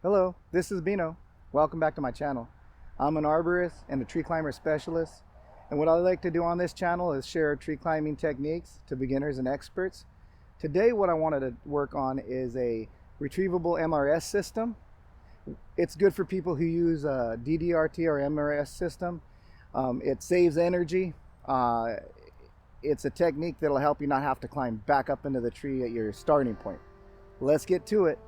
Hello, this is Bino. Welcome back to my channel. I'm an arborist and a tree climber specialist, and what I like to do on this channel is share tree climbing techniques to beginners and experts. Today what I wanted to work on is a retrievable MRS system. It's good for people who use a Ddrt or MRS system. It saves energy. It's a technique that'll help you not have to climb back up into the tree at your starting point. Let's get to it.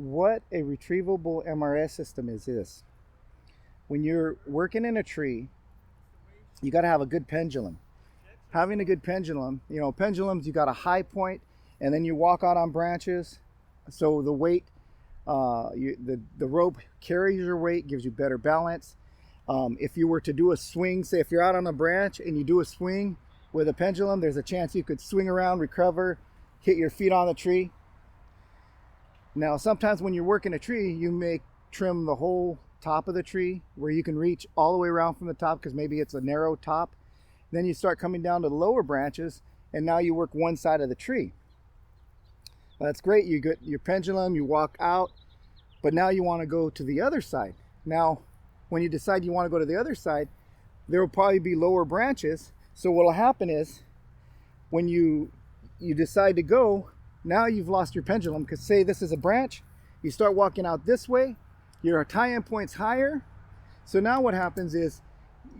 What a retrievable MRS system is this. When you're working in a tree, you got to have a good pendulum. Having a good pendulum, pendulums, you got a high point and then you walk out on branches. So the weight, the rope carries your weight, gives you better balance. If you were to do a swing, say if you're out on a branch and you do a swing with a pendulum, there's a chance you could swing around, recover, hit your feet on the tree. Now, sometimes when you're working a tree, you may trim the whole top of the tree where you can reach all the way around from the top because maybe it's a narrow top. Then you start coming down to the lower branches and now you work one side of the tree. That's great. You get your pendulum, you walk out, but now you want to go to the other side. Now, when you decide you want to go to the other side, there will probably be lower branches. So what will happen is when you decide to go, now you've lost your pendulum because say this is a branch, you start walking out this way, your tie-in point's higher. So now what happens is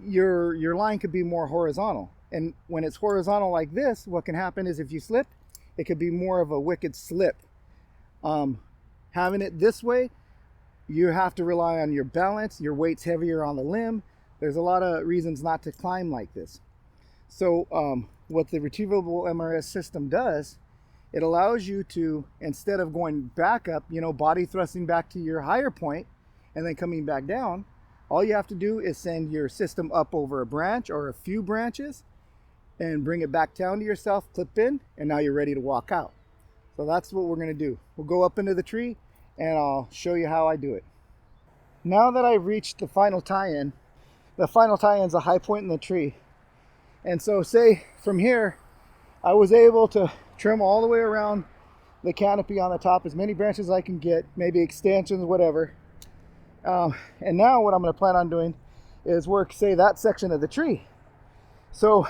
your line could be more horizontal. And when it's horizontal like this, what can happen is if you slip, it could be more of a wicked slip. Having it this way, you have to rely on your balance, your weight's heavier on the limb. There's a lot of reasons not to climb like this. So what the Retrievable MRS system does, it allows you to, instead of going back up, body thrusting back to your higher point and then coming back down, all you have to do is send your system up over a branch or a few branches and bring it back down to yourself, clip in, and now you're ready to walk out. So that's what we're going to do. We'll go up into the tree and I'll show you how I do it. Now that I've reached the final tie-in is a high point in the tree. And so say from here, I was able to trim all the way around the canopy on the top, as many branches as I can get, maybe extensions, whatever. And now what I'm going to plan on doing is work, say, that section of the tree. So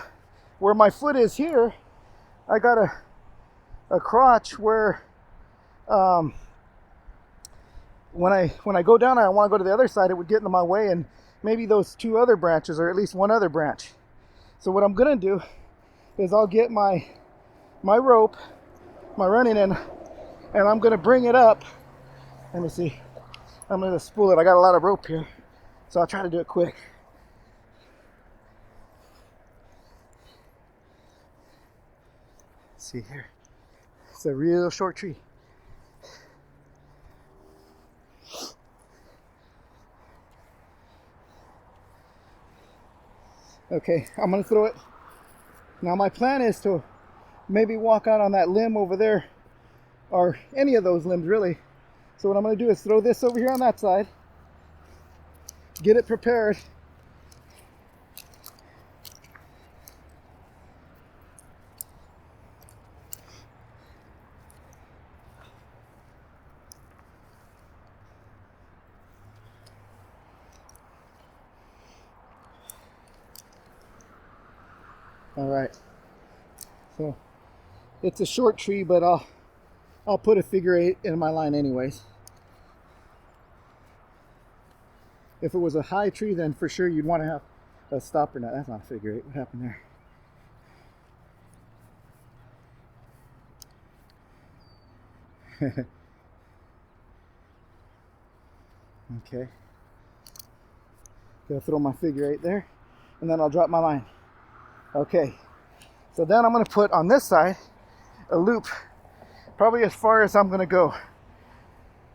where my foot is here, I got a crotch where when I go down and I want to go to the other side, it would get in my way, and maybe those two other branches, or at least one other branch. So what I'm going to do is I'll get my rope, my running in, and I'm going to bring it up. Let me see. I'm going to spool it. I got a lot of rope here, so I'll try to do it quick. Let's see here. It's a real short tree. Okay, I'm going to throw it. Now my plan is to maybe walk out on that limb over there, or any of those limbs really. So what I'm going to do is throw this over here on that side, get it prepared, all right. So it's a short tree, but I'll put a figure 8 in my line anyways. If it was a high tree, then for sure you'd want to have a stopper nut. That's not a figure 8. What happened there? Okay. Gonna throw my figure 8 there, and then I'll drop my line. Okay. So then I'm going to put on this side a loop, probably as far as I'm going to go.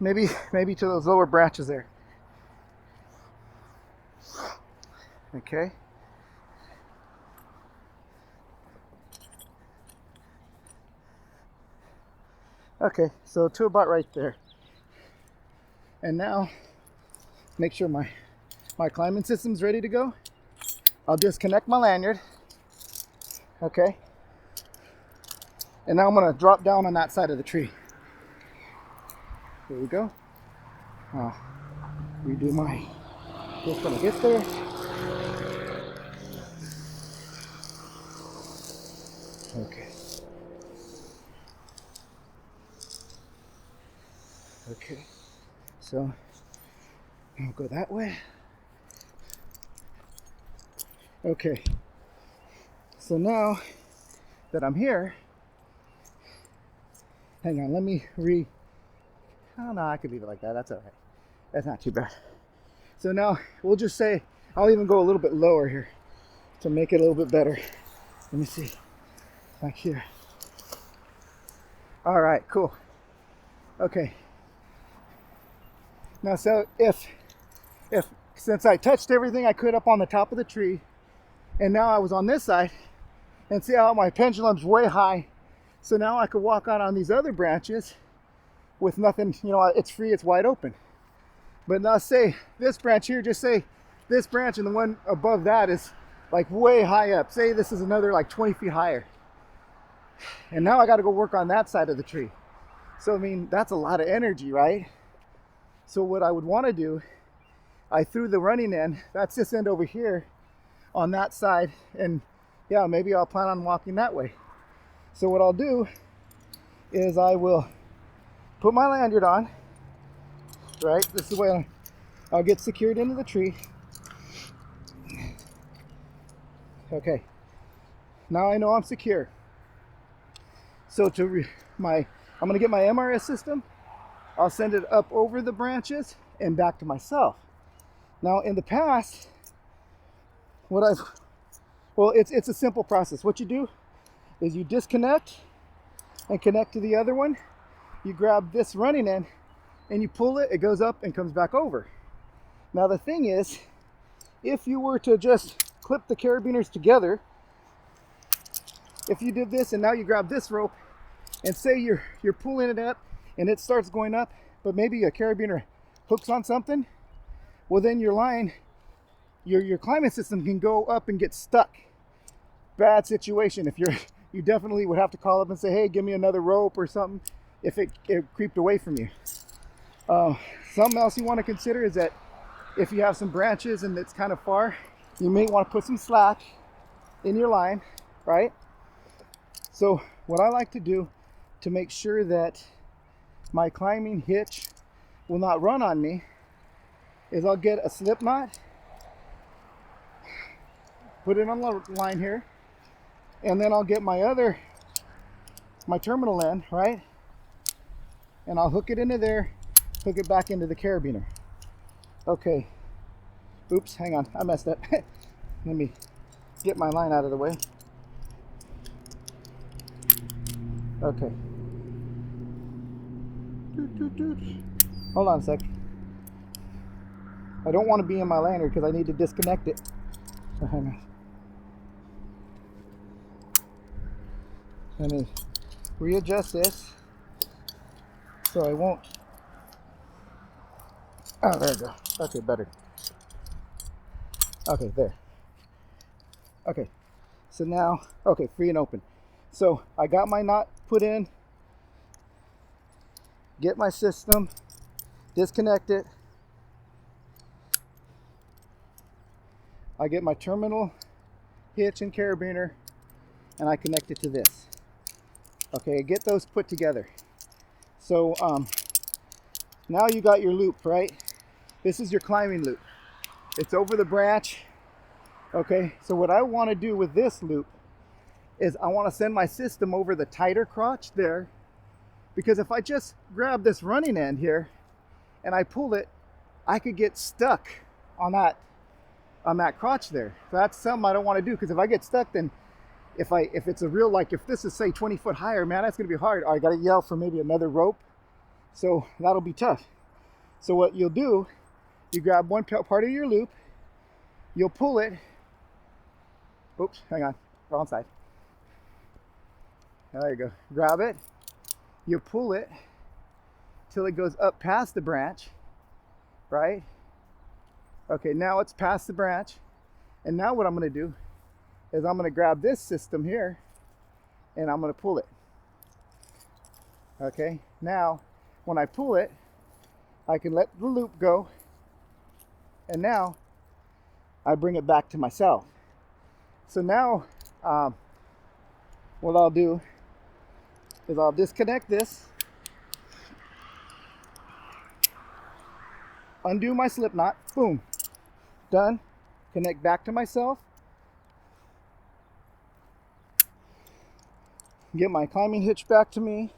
Maybe to those lower branches there. Okay. Okay, so to about right there. And now, make sure my climbing system's ready to go. I'll disconnect my lanyard. Okay. And now I'm gonna drop down on that side of the tree. Here we go. I'll redo my, just when I get there. Okay. Okay. So I'll go that way. Okay. So now that I'm here, hang on, let me oh no, I could leave it like that. That's all right. That's not too bad. So now we'll just say, I'll even go a little bit lower here to make it a little bit better. Let me see, like here. All right, cool. Okay. Now, so if since I touched everything I could up on the top of the tree, and now I was on this side, and see how my pendulum's way high, so now I could walk out on these other branches with nothing, you know, it's free, it's wide open. But now say this branch here, just say this branch and the one above that is like way high up. Say this is another like 20 feet higher. And now I got to go work on that side of the tree. So, I mean, that's a lot of energy, right? So what I would want to do, I threw the running end, that's this end over here on that side. And yeah, maybe I'll plan on walking that way. So what I'll do is I will put my lanyard on, right? This is the way I'll get secured into the tree. Okay, now I know I'm secure. So I'm gonna get my MRS system. I'll send it up over the branches and back to myself. Now in the past, it's a simple process. What you do is you disconnect and connect to the other one. You grab this running end and you pull it, it goes up and comes back over. Now the thing is, if you were to just clip the carabiners together, if you did this and now you grab this rope and say you're pulling it up and it starts going up, but maybe a carabiner hooks on something, well then your line, your climbing system can go up and get stuck. Bad situation. If you definitely would have to call up and say, hey, give me another rope or something if it creeped away from you. Something else you want to consider is that if you have some branches and it's kind of far, you may want to put some slack in your line, right? So what I like to do to make sure that my climbing hitch will not run on me is I'll get a slip knot, put it on the line here, and then I'll get my terminal end, right? And I'll hook it into there, hook it back into the carabiner. Okay. Oops, hang on, I messed up. Let me get my line out of the way. Okay. Hold on a sec. I don't want to be in my lanyard because I need to disconnect it. So hang on. Let me readjust this so I won't. Oh, there we go. Okay, better. Okay, there. Okay, so now, okay, free and open. So I got my knot put in, get my system, disconnect it. I get my terminal hitch and carabiner and I connect it to this. Okay, get those put together. So now you got your loop, right? This is your climbing loop. It's over the branch. Okay, so what I want to do with this loop is I want to send my system over the tighter crotch there, because if I just grab this running end here and I pull it, I could get stuck on that crotch there. So that's something I don't want to do, because if I get stuck, then if it's a real, like if this is say 20 foot higher, man, that's gonna be hard. I gotta yell for maybe another rope, so that'll be tough. So what you'll do, you grab one part of your loop, you'll pull it. Oops, hang on, wrong side. There you go. Grab it, you pull it till it goes up past the branch, right? Okay, now it's past the branch. And now what I'm gonna do is I'm gonna grab this system here and I'm gonna pull it. Okay, now when I pull it, I can let the loop go, and now I bring it back to myself. So now what I'll do is I'll disconnect this, undo my slip knot, boom, done. Connect back to myself, get my climbing hitch back to me.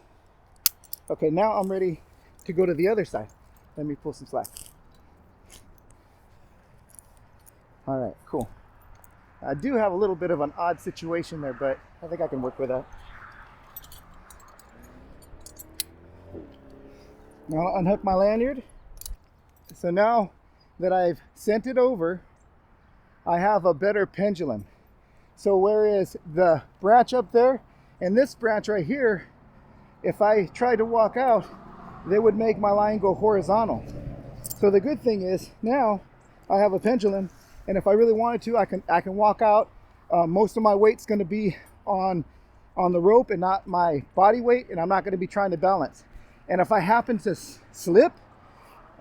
Okay, now I'm ready to go to the other side. Let me pull some slack. All right, cool. I do have a little bit of an odd situation there, but I think I can work with that. Now I'll unhook my lanyard. So now that I've sent it over, I have a better pendulum. So whereas the branch up there and this branch right here, if I tried to walk out, they would make my line go horizontal. So the good thing is now I have a pendulum, and if I really wanted to, I can walk out. Most of my weight's going to be on the rope and not my body weight, and I'm not going to be trying to balance. And if I happen to slip,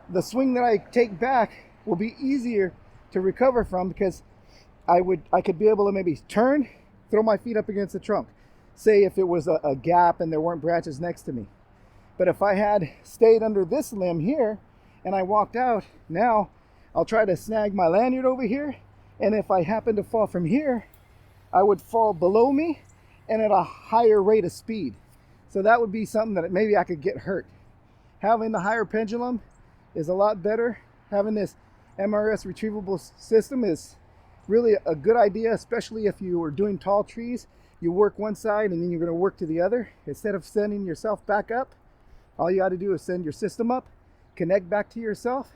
the swing that I take back will be easier to recover from, because I could be able to maybe turn, throw my feet up against the trunk. Say if it was a gap and there weren't branches next to me. But if I had stayed under this limb here and I walked out, now I'll try to snag my lanyard over here, and if I happen to fall from here, I would fall below me and at a higher rate of speed. So that would be something that maybe I could get hurt. Having the higher pendulum is a lot better. Having this MRS retrievable system is really a good idea, especially if you are doing tall trees. You work one side and then you're going to work to the other. Instead of sending yourself back up, all you got to do is send your system up, connect back to yourself,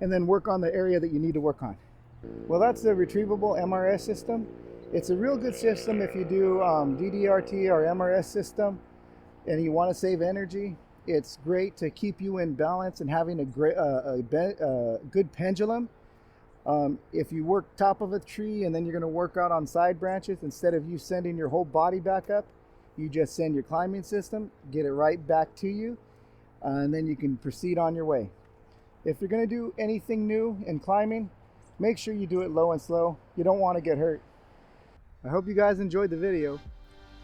and then work on the area that you need to work on. Well, that's the Retrievable MRS system. It's a real good system if you do Ddrt or MRS system and you want to save energy. It's great to keep you in balance and having a good pendulum. If you work top of a tree and then you're going to work out on side branches, instead of you sending your whole body back up, you just send your climbing system, get it right back to you, and then you can proceed on your way. If you're going to do anything new in climbing, make sure you do it low and slow. You don't want to get hurt. I hope you guys enjoyed the video.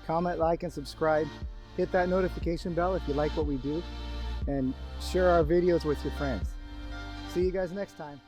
Comment, like, and subscribe. Hit that notification bell if you like what we do, and share our videos with your friends. See you guys next time.